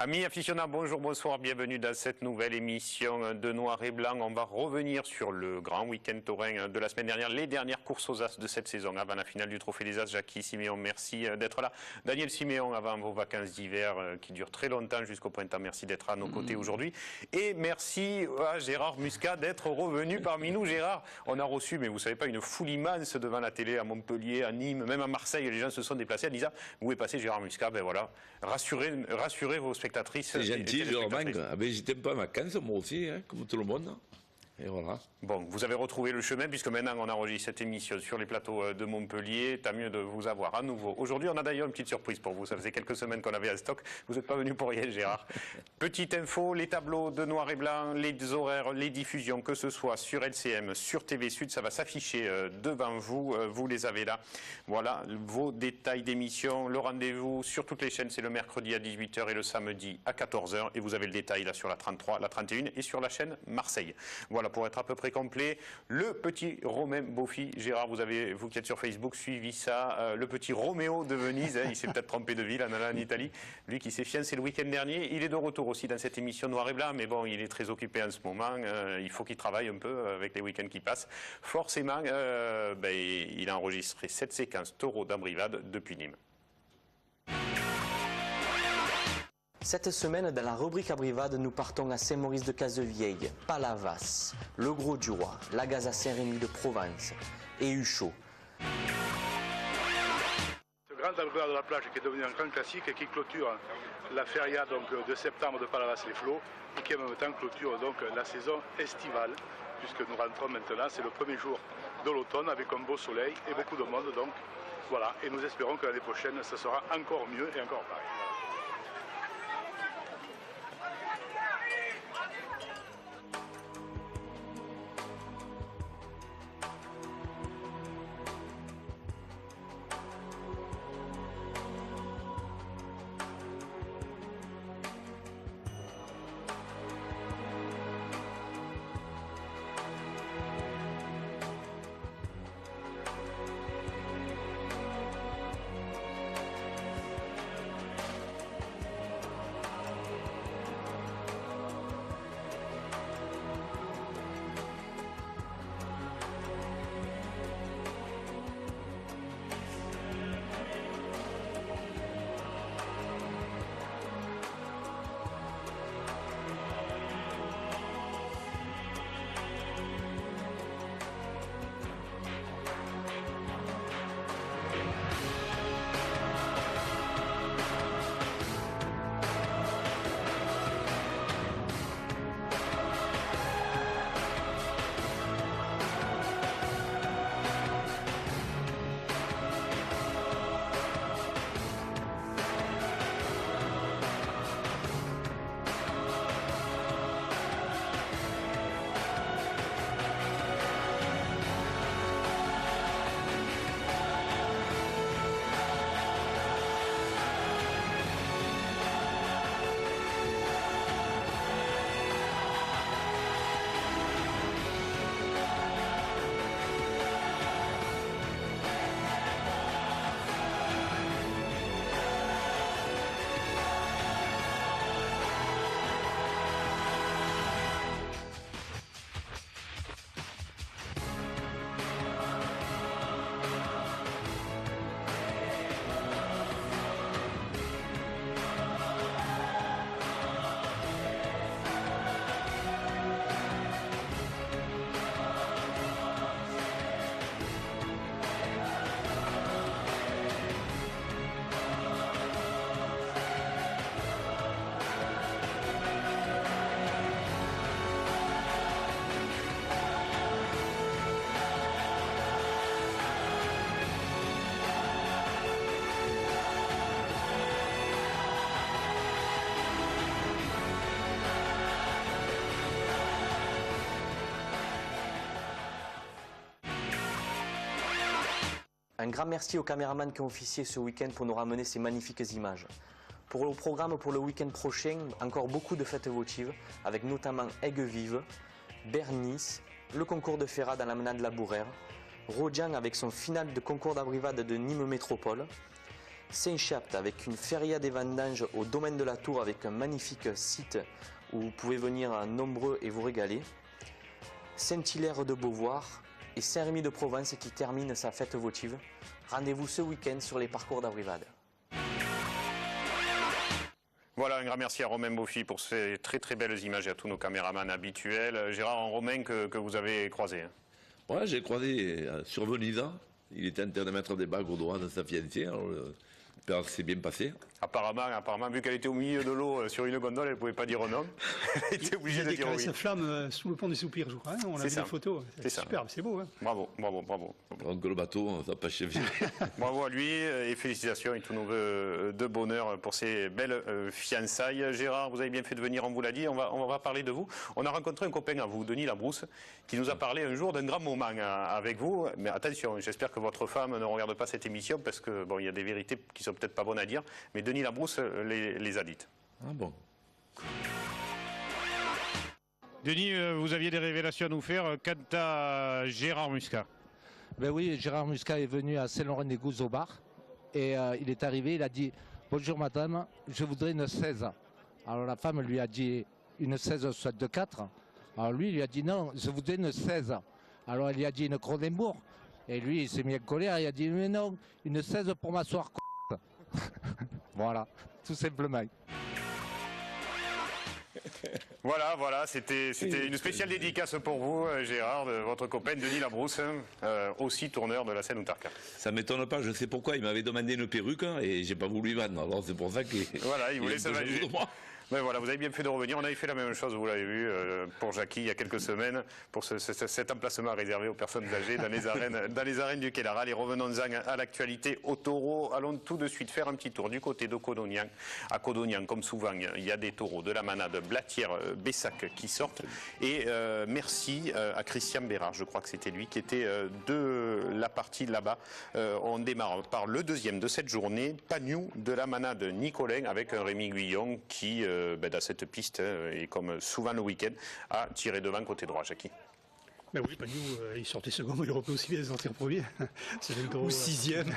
Amis aficionados, bonjour, bonsoir, bienvenue dans cette nouvelle émission de Noir et Blanc. On va revenir sur le grand week-end taurin de la semaine dernière, les dernières courses aux As de cette saison avant la finale du Trophée des As. Jackie Siméon, merci d'être là. Daniel Siméon, avant vos vacances d'hiver qui durent très longtemps jusqu'au printemps, merci d'être à nos côtés aujourd'hui. Et merci à Gérard Muscat d'être revenu parmi nous. Gérard, on a reçu, mais vous savez pas, une foule immense devant la télé à Montpellier, à Nîmes, même à Marseille. Les gens se sont déplacés en disant, où est passé Gérard Muscat? Ben voilà, rassurez vos spectatrices. C'est gentil, je remarque. Ah ben, j'étais pas en vacances, moi aussi, hein, comme tout le monde. Et voilà. Bon, vous avez retrouvé le chemin puisque maintenant on enregistre cette émission sur les plateaux de Montpellier. Tant mieux de vous avoir à nouveau. Aujourd'hui, on a d'ailleurs une petite surprise pour vous. Ça faisait quelques semaines qu'on avait un stock. Vous n'êtes pas venu pour rien, Gérard. Petite info, les tableaux de Noir et Blanc, les horaires, les diffusions, que ce soit sur LCM, sur TV Sud, ça va s'afficher devant vous. Vous les avez là. Voilà vos détails d'émission. Le rendez-vous sur toutes les chaînes, c'est le mercredi à 18 h et le samedi à 14 h. Et vous avez le détail là sur la 33, la 31 et sur la chaîne Marseille. Voilà, pour être à peu près complet, le petit Romain Beaufy. Gérard, vous qui êtes sur Facebook, suivi ça. Le petit Roméo de Venise, hein, il s'est peut-être trompé de ville en Italie. Lui qui s'est fiancé le week-end dernier. Il est de retour aussi dans cette émission Noir et Blanc, mais bon, il est très occupé en ce moment. Il faut qu'il travaille un peu avec les week-ends qui passent. Forcément, il a enregistré cette séquence taureau d'Ambrivade depuis Nîmes. Cette semaine, dans la rubrique Abrivade, nous partons à Saint-Maurice-de-Cazevieille, Palavas, Le Gros du Roi, la Gaze à Saint-Rémy de Provence et Huchot. Ce grand Abrivade de la plage qui est devenu un grand classique et qui clôture la feria donc, de septembre de Palavas-les-Flots et qui en même temps clôture donc, la saison estivale puisque nous rentrons maintenant, c'est le premier jour de l'automne avec un beau soleil et beaucoup de monde. Donc voilà, et nous espérons que l'année prochaine, ça sera encore mieux et encore pareil. Un grand merci aux caméramans qui ont officié ce week-end pour nous ramener ces magnifiques images. Pour le programme pour le week-end prochain, encore beaucoup de fêtes votives, avec notamment Aigues-Vives, Bernice, le concours de Ferrat dans la Menade Labourère, Rodian avec son final de concours d'abrivade de Nîmes Métropole, Saint-Chapt avec une feria des vendanges au domaine de la Tour avec un magnifique site où vous pouvez venir nombreux et vous régaler. Saint-Hilaire de Beauvoir et Saint-Rémy de Provence qui termine sa fête votive. Rendez-vous ce week-end sur les parcours d'Abrivade. Voilà, un grand merci à Romain Beaufy pour ces très très belles images et à tous nos caméramans habituels. Gérard, un Romain que vous avez croisé. Ouais, j'ai croisé sur Venise. Il était en train de mettre des bagues au doigt de sa fiancée. Alors, j'espère que c'est bien passé. Apparemment, vu qu'elle était au milieu de l'eau sur une gondole, elle ne pouvait pas dire non. Elle était obligée de dire oui. sa flamme sous le pont des Soupirs, je crois. Hein, on a vu des photos. C'est superbe, c'est beau. Hein. Bravo. Donc le bateau, ça n'a pas chevé. Bravo à lui et félicitations et tous nos voeux de bonheur pour ces belles fiançailles. Gérard, vous avez bien fait de venir, on vous l'a dit, on va parler de vous. On a rencontré un copain à vous, Denis Labrousse, qui nous a parlé un jour d'un grand moment avec vous. Mais attention, j'espère que votre femme ne regarde pas cette émission parce que bon, il y a des vérités qui sont peut-être pas bonnes à dire, mais Denis Labrousse les a dites. Ah bon. Denis, vous aviez des révélations à nous faire quant à Gérard Muscat. Ben oui, Gérard Muscat est venu à Saint-Laurent-des-Gouzes au bar et il est arrivé, il a dit « Bonjour madame, je voudrais une 16 ». Alors la femme lui a dit « Une 16 soit de 4 ». Alors lui, il lui a dit « Non, je voudrais une 16 ». Alors il lui a dit « Une Cronenbourg ». Et lui, il s'est mis en colère, il a dit « Mais non, une 16 pour m'asseoir, ». Voilà, tout simplement. Voilà, c'était une spéciale dédicace pour vous, Gérard, de votre copain Denis Labrousse, aussi tourneur de la scène Outarka. Ça ne m'étonne pas, je sais pourquoi. Il m'avait demandé une perruque et j'ai pas voulu lui vendre. Alors c'est pour ça qu'il il voulait se venger. Mais voilà, vous avez bien fait de revenir. On avait fait la même chose, vous l'avez vu, pour Jackie il y a quelques semaines, pour cet emplacement réservé aux personnes âgées dans les arènes du Kellara. Et revenons-en à l'actualité au taureau. Allons tout de suite faire un petit tour du côté de Codognan. À Codognan, comme souvent, il y a des taureaux de la manade Blatière-Bessac qui sortent. Et merci à Christian Bérard, je crois que c'était lui qui était de la partie là-bas. On démarre par le deuxième de cette journée, Pagnou de la manade Nicolin avec un Rémi Guillon qui... dans cette piste, et comme souvent le week-end, a tiré devant côté droit, Jackie. Ben oui, Pagnou, il sortait second, mais il aurait pu aussi bien sortir premier. C'est le taureau. Ou sixième.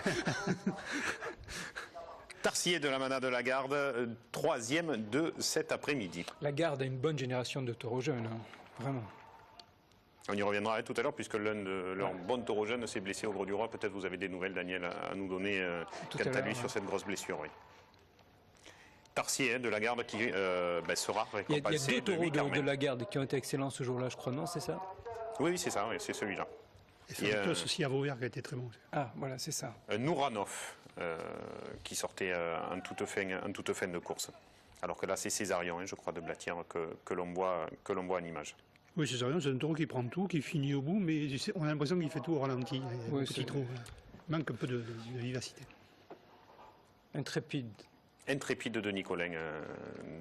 Tarsier de la manade de la Garde, troisième de cet après-midi. La Garde a une bonne génération de taureaux jeunes, hein, vraiment. On y reviendra tout à l'heure, puisque l'un de leurs bons taureaux jeunes s'est blessé au Gros du Roi. Peut-être vous avez des nouvelles, Daniel, à nous donner quant à lui sur cette grosse blessure. Oui. Tarsier de la Garde qui sera récompensé. Il y a deux taureaux de la Garde qui ont été excellents ce jour-là, je crois, non, c'est ça? Oui, c'est ça, oui, c'est celui-là. Et Saint-Victos aussi à Vauvert qui a été très bon. Ah, voilà, c'est ça. Nouranov qui sortait en toute fin de course. Alors que là, c'est Césarion, je crois, de Blatière que l'on voit en image. Oui, Césarion, c'est un taureau qui prend tout, qui finit au bout, mais on a l'impression qu'il fait tout au ralenti. Il y a un petit trou. Il manque un peu de vivacité. Intrépide de Nicolin,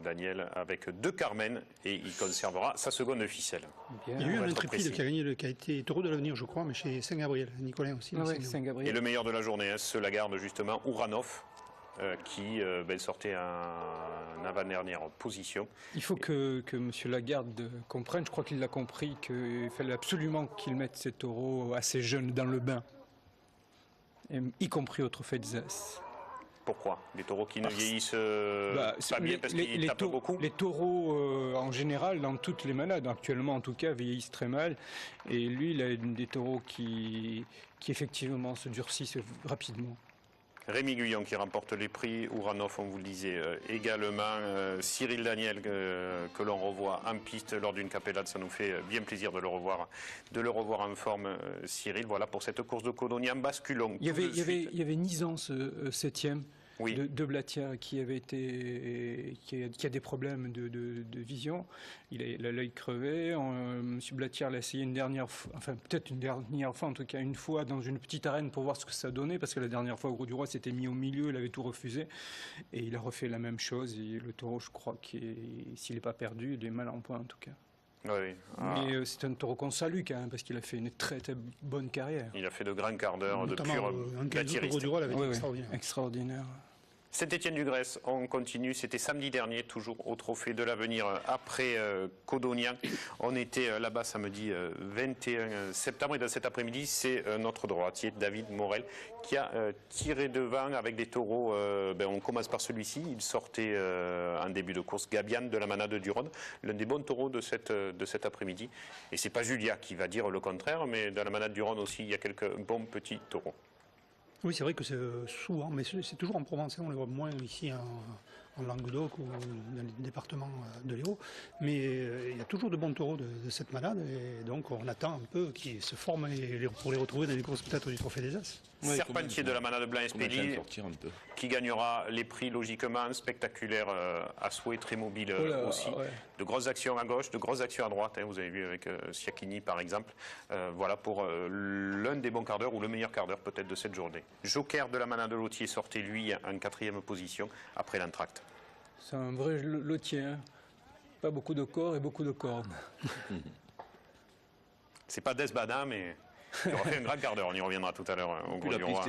Daniel, avec 2 Carmen, et il conservera sa seconde ficelle. Bien. Il y a eu un Intrépide qui a été taureau de l'avenir, je crois, mais chez Saint-Gabriel. Nicolin aussi. Saint-Gabriel. Et le meilleur de la journée, c'est la Garde, justement, Ouranov, qui sortait en avant-dernière position. Il faut que M. Lagarde comprenne, je crois qu'il l'a compris, qu'il fallait absolument qu'il mette ses taureaux assez jeunes dans le bain, y compris au Trophée d'Alsace. Pourquoi? Des taureaux qui ne vieillissent pas bien parce qu'ils tapent beaucoup? Les taureaux, en général, dans toutes les malades, actuellement en tout cas, vieillissent très mal. Et lui, il a des taureaux qui effectivement se durcissent rapidement. Rémi Guillon qui remporte les prix, Ouranov, on vous le disait également, Cyril Daniel que l'on revoit en piste lors d'une capellade, ça nous fait bien plaisir de le revoir en forme, Cyril. Voilà pour cette course de Codognan, basculons. Il y avait Nizan, 7e. Oui. De Blatière qui a des problèmes de vision. Il a l'œil crevé. M. Blatière l'a essayé une dernière fois, enfin peut-être une dernière fois, en tout cas une fois dans une petite arène pour voir ce que ça donnait, parce que la dernière fois au Gros du Roi s'était mis au milieu, il avait tout refusé. Et il a refait la même chose. Et le taureau, je crois, s'il n'est pas perdu, il est mal en point en tout cas. Oui. Mais c'est un taureau qu'on salue quand même, parce qu'il a fait une très, très bonne carrière. Il a fait de grands quarts d'heure de pure Gros du Roi, avait été extraordinaire. Extraordinaire. Saint-Étienne-du-Grèce, on continue. C'était samedi dernier, toujours au Trophée de l'Avenir après Codognan. On était là-bas samedi 21 septembre et dans cet après-midi, c'est notre droitier David Morel qui a tiré devant avec des taureaux. On commence par celui-ci. Il sortait en début de course Gabian de la Manade du Rhône, l'un des bons taureaux de cet après-midi. Et c'est pas Julia qui va dire le contraire, mais dans la Manade du Rhône aussi, il y a quelques bons petits taureaux. Oui, c'est vrai que c'est souvent, mais c'est toujours en Provence, on les voit moins ici en Languedoc ou dans les départements de l'Hérault, mais il y a toujours de bons taureaux de cette malade, et donc on attend un peu qu'ils se forment pour les retrouver dans les courses peut-être du Trophée des As. Ouais, Serpentier de la Manade Blanc-Espélie qui gagnera les prix logiquement, spectaculaire à souhait, très mobile aussi. Ouais. De grosses actions à gauche, de grosses actions à droite, vous avez vu avec Siakini par exemple. Voilà pour l'un des bons quarts d'heure ou le meilleur quart d'heure peut-être de cette journée. Joker de la Manade de Lotier sortait lui en 4e position après l'entracte. C'est un vrai lotier, hein. Pas beaucoup de corps et beaucoup de cornes. C'est pas Desbada, mais il aura fait un grand quart d'heure, on y reviendra tout à l'heure au Gros du Roi.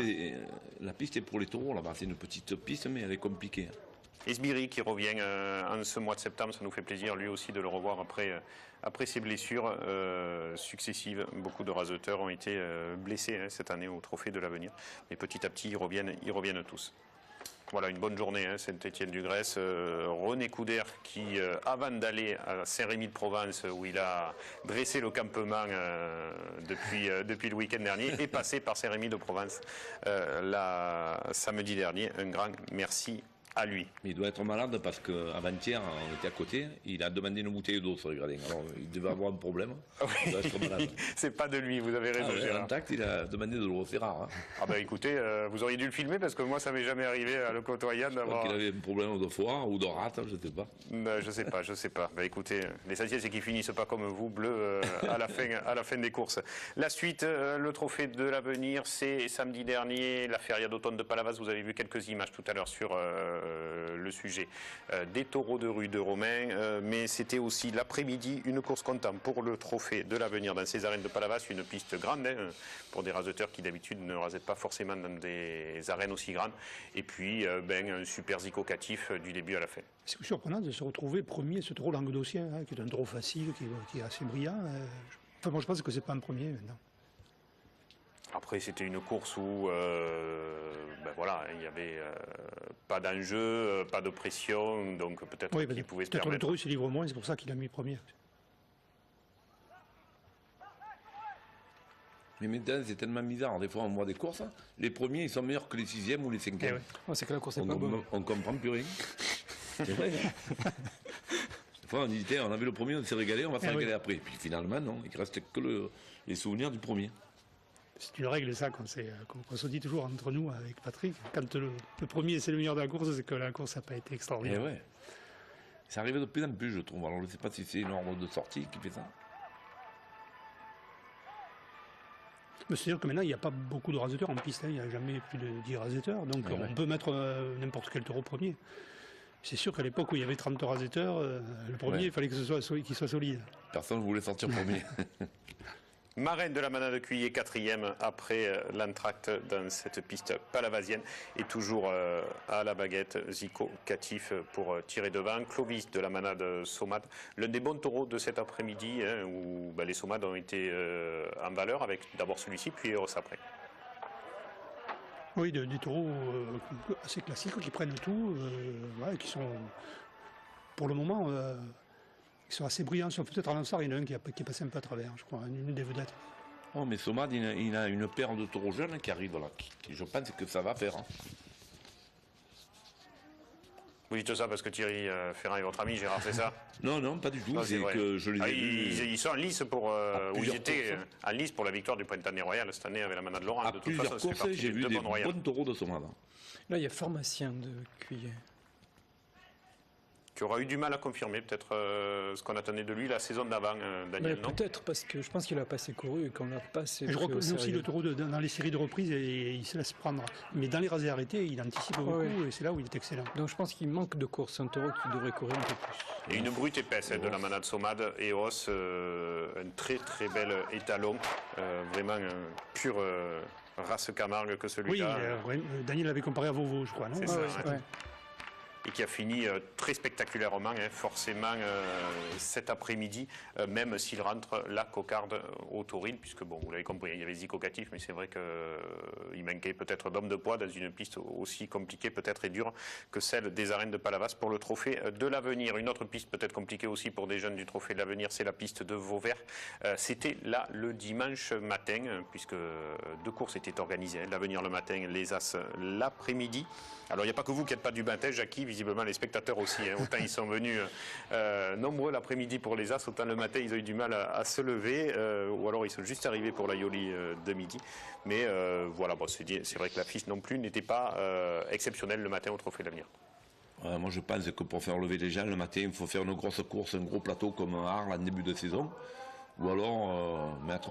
La piste est pour les taureaux là-bas, c'est une petite piste mais elle est compliquée. Esbiri qui revient en ce mois de septembre, ça nous fait plaisir lui aussi de le revoir après ses blessures successives. Beaucoup de raseteurs ont été blessés cette année au Trophée de l'Avenir, mais petit à petit ils reviennent tous. Voilà, une bonne journée, Saint-Étienne-du-Grèce. René Couder qui, avant d'aller à Saint-Rémy-de-Provence, où il a dressé le campement depuis le week-end dernier, est passé par Saint-Rémy-de-Provence samedi dernier. Un grand merci à lui. Il doit être malade parce qu'avant-hier, on était à côté, il a demandé une bouteille d'eau sur le gradin. Alors, il devait avoir un problème. Il doit être malade. C'est pas de lui, vous avez raison. Gérard. Contact, il a demandé de l'eau, c'est rare. Écoutez, vous auriez dû le filmer parce que moi, ça m'est jamais arrivé à le côtoyer d'avoir. Il avait un problème de foie ou de rate, je sais pas. Je sais pas. Écoutez, l'essentiel c'est qu'ils finissent pas comme vous, bleus, à la fin des courses. La suite, le Trophée de l'Avenir, c'est samedi dernier, la feria d'automne de Palavas. Vous avez vu quelques images tout à l'heure sur le sujet des taureaux de rue de Romain, mais c'était aussi l'après-midi une course comptable pour le Trophée de l'Avenir dans ces arènes de Palavas, une piste grande pour des raseteurs qui d'habitude ne rasettent pas forcément dans des arènes aussi grandes, et puis un super zicocatif du début à la fin. C'est surprenant de se retrouver premier ce taureau languedocien, qui est un taureau facile, qui est assez brillant. Moi je pense que c'est pas un premier maintenant. Après, c'était une course où il n'y avait pas d'enjeu, pas de pression, donc peut-être qu'il pouvait se permettre. Le taureau se livre moins, c'est pour ça qu'il a mis premier. Mais maintenant, c'est tellement bizarre. Des fois, on voit des courses, les premiers, ils sont meilleurs que les 6e ou les 5e. C'est que la course n'est pas bonne. On comprend plus rien. C'est vrai. Des fois, on dit, on a vu le premier, on s'est régalé, on va se régaler après. Puis finalement, non, il ne reste que les souvenirs du premier. C'est une règle, ça, qu'on se dit toujours entre nous avec Patrick. Quand le premier c'est le meilleur de la course, c'est que la course n'a pas été extraordinaire. Ouais. Ça arrive de plus en plus, je trouve. Alors je ne sais pas si c'est une ordre de sortie qui fait ça. C'est-à-dire que maintenant, il n'y a pas beaucoup de raseteurs en piste. Il n'y a jamais plus de 10 raseteurs. Donc on peut mettre n'importe quel taureau premier. C'est sûr qu'à l'époque où il y avait 30 raseteurs, le premier, il fallait qu'il soit solide. Personne ne voulait sortir premier. Marraine de la Manade de Cuillé, 4e après l'entracte dans cette piste palavasienne. Et toujours à la baguette, Zico Catif pour tirer devant. Clovis de la Manade Somade. L'un des bons taureaux de cet après-midi, où les Somades ont été en valeur, avec d'abord celui-ci, puis Eros après. Oui, des taureaux assez classiques qui prennent tout, qui sont, pour le moment, ils sont assez brillants. Sauf peut-être à l'Ansar, il y en a un qui est passé un peu à travers, je crois, une des vedettes. Oh, mais Somad, il a une paire de taureaux jeunes qui arrivent là. Je pense que ça va faire. Vous dites ça parce que Thierry Ferrand est votre ami, Gérard, c'est ça? Non, pas du tout. C'est que je les ai vus. Ils sont en lice où ils étaient en lice pour la victoire du Printemps Royal cette année avec la Manade de Laurent. De toute façon, j'ai vu des bons taureaux de Somad. Là, il y a pharmacien de Cuillé. Qui aura eu du mal à confirmer peut-être ce qu'on attendait de lui la saison d'avant, Daniel, non? Peut-être, parce que je pense qu'il n'a pas assez couru et qu'on l'a pas assez. Je crois que pris au lui aussi, sérieux. le taureau, dans les séries de reprises, il se laisse prendre. Mais dans les rasés arrêtés, il anticipe beaucoup et c'est là où il est excellent. Donc je pense qu'il manque de course. Un taureau qui devrait courir un peu plus. Et une brute épaisse de la manade Somade, EOS, un très très bel étalon, vraiment pure race Camargue que Oui, celui-là. Daniel l'avait comparé à Vovo, je crois, non? C'est ça, Ouais. ouais. Et qui a fini très spectaculairement, forcément cet après-midi, même s'il rentre la cocarde au tauril, puisque bon, vous l'avez compris, il y avait Zico Catif, mais c'est vrai qu'il manquait peut-être d'hommes de poids dans une piste aussi compliquée peut-être et dure que celle des arènes de Palavas pour le trophée de l'avenir. Une autre piste peut-être compliquée aussi pour des jeunes du trophée de l'avenir, c'est la piste de Vauvert. C'était là le dimanche matin, puisque deux courses étaient organisées, l'avenir le matin, les As l'après-midi. Alors il n'y a pas que vous qui n'êtes pas du Bintet, Jackie, visiblement les spectateurs aussi. Autant ils sont venus nombreux l'après-midi pour les As, autant le matin ils ont eu du mal à se lever, ou alors ils sont juste arrivés pour la Yoli de midi. Mais voilà, bon, c'est vrai que l'affiche non plus n'était pas exceptionnelle le matin au Trophée de l'Avenir. Moi je pense que pour faire lever les gens le matin, il faut faire une grosse course, un gros plateau comme Arles en début de saison, ou alors mettre...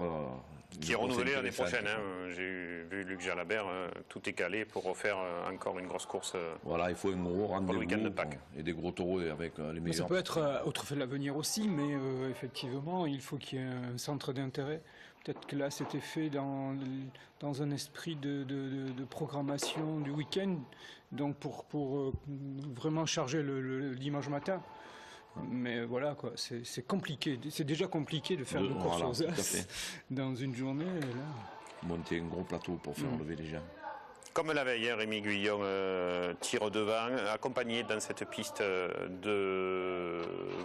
qui est renouvelé l'année prochaine. J'ai vu Luc Jalabert, tout est calé pour refaire encore une grosse course. Voilà, il faut un gros rendez-vous week-end de Pâques. et des gros taureaux avec les meilleurs. Ça peut être au Trophée de l'Avenir aussi, mais effectivement, il faut qu'il y ait un centre d'intérêt. Peut-être que là, c'était fait dans un esprit de programmation du week-end, donc pour vraiment charger le dimanche matin. Mais voilà, quoi, c'est compliqué. C'est déjà compliqué de faire une course aux As dans une journée. Et là... Monter un gros plateau pour faire lever les gens. Comme l'avait hier Rémi Guillon, tire devant, accompagné dans cette piste de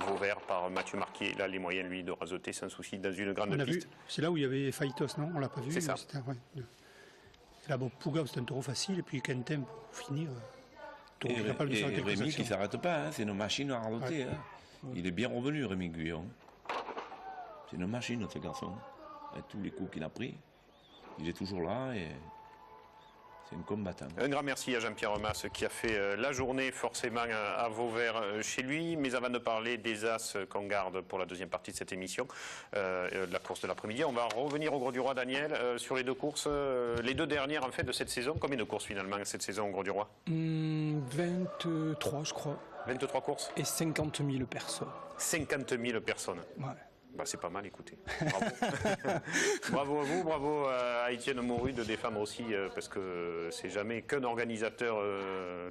Vauvert par Mathieu Marquier. Là, les moyens, lui, de rasoter sans souci dans une grande piste. C'est là où il y avait Faitos, non? On l'a pas vu. C'est ça. Là, bon, Pouga, c'est un taureau facile, et puis Quentin, pour finir, taureau Et capable de faire quelques Rémi actions. qui ne s'arrête pas, c'est une machine à radoter. Il est bien revenu, Rémi Guillon. C'est une machine, ce garçon. Avec tous les coups qu'il a pris, il est toujours là et c'est un combattant. Un grand merci à Jean-Pierre Mas qui a fait la journée forcément à Vauvert chez lui. Mais avant de parler des As qu'on garde pour la deuxième partie de cette émission, de la course de l'après-midi, on va revenir au Gros du Roi, Daniel, sur les deux courses, les deux dernières en fait de cette saison. Combien de courses finalement cette saison au Gros du Roi? 23, je crois. 23 courses. Et 50 000 personnes. 50 000 personnes. Ouais. Bah, c'est pas mal, écoutez. Bravo. Bravo à vous, bravo à Étienne Moru de défendre aussi, parce que c'est jamais qu'un organisateur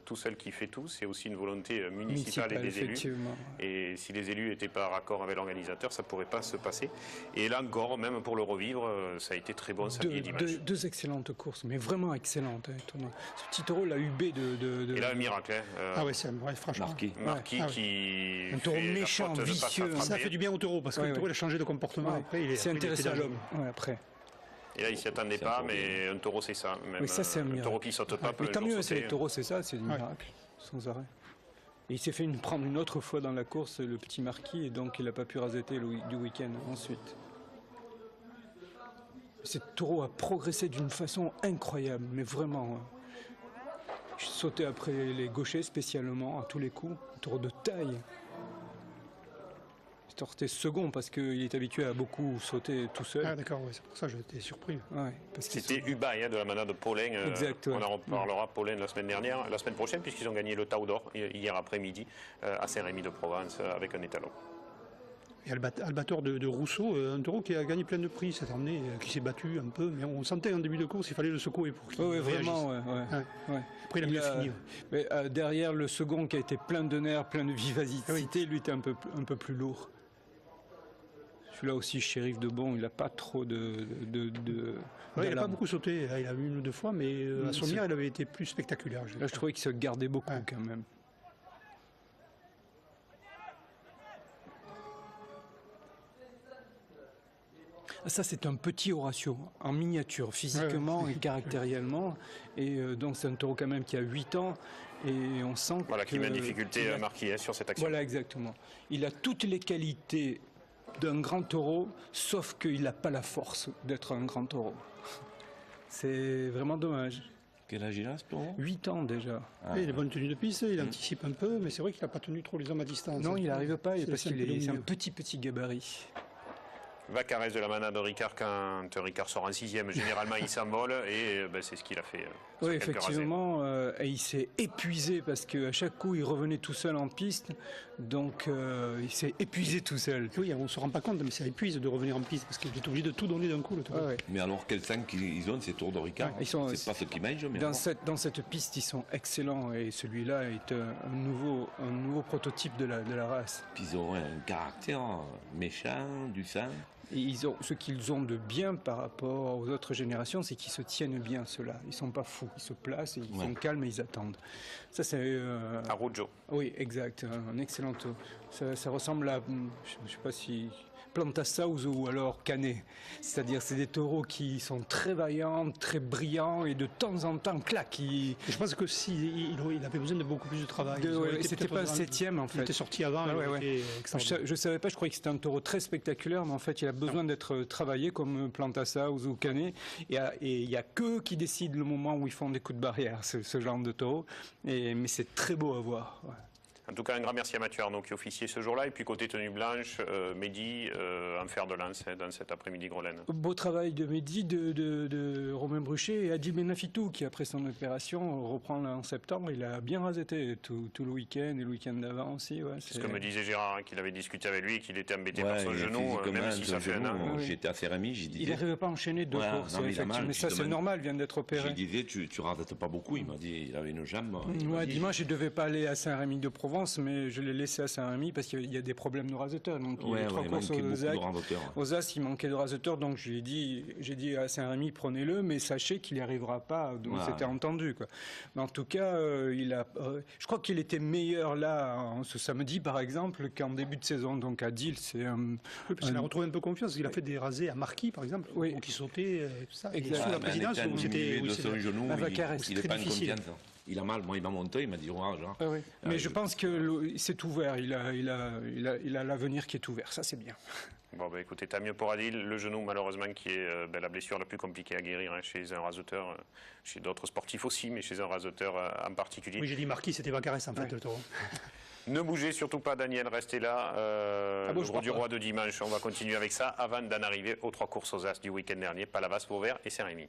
tout seul qui fait tout, c'est aussi une volonté municipale et des élus. Et si les élus n'étaient pas raccord avec l'organisateur, ça ne pourrait pas se passer. Et là encore, même pour le revivre, ça a été très bon samedi et dimanche. Deux excellentes courses, mais vraiment excellentes. Étonnant. Ce petit taureau, la UB de... Et là, un miracle. Ah ouais, c'est vrai, franchement. Marquis qui un taureau fait la méchant, faute de pas vicieux. s'attraper. Ça fait du bien au taureau, parce que le taureau, il a changé de comportement après. C'est intéressant, l'homme. Après. Et là, il ne s'y attendait pas, mais un taureau, c'est ça. Même, oui, ça, c'est un miracle. taureau qui ne saute pas. Mais tant mieux, c'est le taureau, c'est ça, c'est du miracle, sans arrêt. Et il s'est fait prendre une autre fois dans la course, le petit Marquis, et donc il n'a pas pu raseter du week-end ensuite. Ce taureau a progressé d'une façon incroyable, mais vraiment. Je sautais après les gauchers spécialement, à tous les coups, un taureau de taille. Il sortait second parce qu'il est habitué à beaucoup sauter tout seul. Ah d'accord, c'est pour ça que j'étais surpris. Ouais, c'était Ubaï de la manade de Paulin. On en reparlera Paulin la semaine prochaine, puisqu'ils ont gagné le Tau d'Or hier après-midi à Saint-Rémy-de-Provence avec un étalon. Et Albator de Rousseau, un taureau qui a gagné plein de prix cette année, qui s'est battu un peu, mais on sentait en début de course, il fallait le secouer pour qu'il réagisse. Vraiment, Après, il a mieux fini. Mais, derrière le second qui a été plein de nerfs, plein de vivacité, lui était un peu plus lourd. Celui-là aussi, Shérif de Bon, il n'a pas trop de il n'a pas beaucoup sauté, il a eu une ou deux fois, mais à Sommières, il avait été plus spectaculaire. Là, je trouvais qu'il se gardait beaucoup quand même. Ça, c'est un petit Horatio, en miniature, physiquement et caractériellement. Et donc, c'est un taureau quand même qui a 8 ans. Et on sent qui met en difficulté Marquis sur cette action. Voilà, exactement. Il a toutes les qualités d'un grand taureau, sauf qu'il n'a pas la force d'être un grand taureau. C'est vraiment dommage. Quel âge il a, ce taureau? 8 ans déjà. Ah, Il a bonne tenue de piste, il anticipe un peu, mais c'est vrai qu'il n'a pas tenu trop les hommes à distance. Non, il n'arrive pas parce c'est un qu'il peu c'est un mieux. petit gabarit. Vacarès de la manade de Ricard, quand Ricard sort en 6e, généralement il s'envole et c'est ce qu'il a fait. Sur Oui, quelques rasés. effectivement, et il s'est épuisé parce qu'à chaque coup, il revenait tout seul en piste. Donc, il s'est épuisé tout seul. Oui, on ne se rend pas compte, mais ça épuise de revenir en piste parce qu'il est obligé de tout donner d'un coup. Le taureau. Ouais, ouais. Mais alors, quel sang ils ont, ces tours de Ricard? Ouais, ils sont- C'est pas ce qu'ils mangent, mais Dans alors, dans cette piste, ils sont excellents et celui-là est un nouveau prototype de la race. puis ils ont un caractère méchant, du sang. Et ce qu'ils ont de bien par rapport aux autres générations, c'est qu'ils se tiennent bien, ceux-là. Ils sont pas fous, ils se placent, et ils Ouais. sont calmes et ils attendent. Ça, c'est... Arujo. Oui, exact, un excellent taureau. Ça ressemble à, je sais pas si... Plantasaus ou alors Canet. C'est-à-dire, c'est des taureaux qui sont très vaillants, très brillants et de temps en temps, clac, Et je pense que il avait besoin de beaucoup plus de travail. Ils auraient été c'était peut-être pas un dans- 7e en Il fait. était sorti avant, Ah il ouais, aurait ouais. été extraordinaire. Je savais pas, je croyais que c'était un taureau très spectaculaire, mais en fait, il a besoin d'être travaillé comme Plantasaus ou Canet. Et il y a qu'eux qui décident le moment où ils font des coups de barrière, ce genre de taureau. Mais c'est très beau à voir. Ouais. En tout cas, un grand merci à Mathieu Arnaud qui officiait ce jour-là. Et puis côté tenue blanche, Mehdi en fer de lance dans cet après-midi Grolène. Beau travail de Mehdi, de Romain Bruchet et Adil Benafitou qui, après son opération, reprend là en septembre. Il a bien rasetté tout le week-end et le week-end d'avant aussi. Ouais, C'est ce que me disait Gérard, hein, qu'il avait discuté avec lui, qu'il était embêté Ouais, par son et genou, physiquement, même si son ça fait un genou, an. Oui. J'étais à Cérémy, j'ai Il dit. n'arrivait pas à enchaîner deux Ouais, courses, non, mais il a effectivement. mal, Mais ça, c'est justement. normal, il vient d'être Je opéré. disais, tu rates pas beaucoup. Il m'a dit, il avait une jambe. Il m'a Ouais, dit, dimanche, je ne devais pas aller à Saint-Rémy de Provence, mais je l'ai laissé à Saint-Rémy parce qu'il y a des problèmes de raseteur. Donc, il y Ouais, a 3 il courses manquait aux beaucoup de As. raseteurs. Aux As, il manquait de raseteur, donc j'ai dit à Saint-Rémy, prenez-le, mais sachez qu'il n'y arrivera pas. Donc, Ouais. c'était entendu, quoi. Mais en tout cas, je crois qu'il était meilleur là, ce samedi, par exemple, qu'en début de saison. Donc, à Dille, c'est Oui, parce qu'il a retrouvé un peu confiance. Il a fait des rasés à Marquis, par exemple, Oui. qui sautait, tout ça. Et Exact. sous Ouais, la mais présidence, en étant où c'était diminué de son genou, la Vacarès, il n'est très pas en difficile. confiance. Il a mal. Moi, il m'a monté, il m'a dit, ouais, genre. Ah oui. Mais Ah, je pense que c'est ouvert. Il a l'avenir qui est ouvert. Ça, c'est bien. Bon, bah, écoutez, tant mieux pour Adil. Le genou, malheureusement, qui est la blessure la plus compliquée à guérir hein, chez un raseteur, chez d'autres sportifs aussi, mais chez un raseteur en particulier. Oui, j'ai dit Marquis, c'était Vacarès, en fait, Ouais. le taureau. Ne bougez surtout pas, Daniel, restez là. Ah bon, le je gros crois du pas. roi de dimanche, on va continuer avec ça avant d'en arriver aux 3 courses aux As du week-end dernier, Palavas, Vauvert et Saint-Rémy.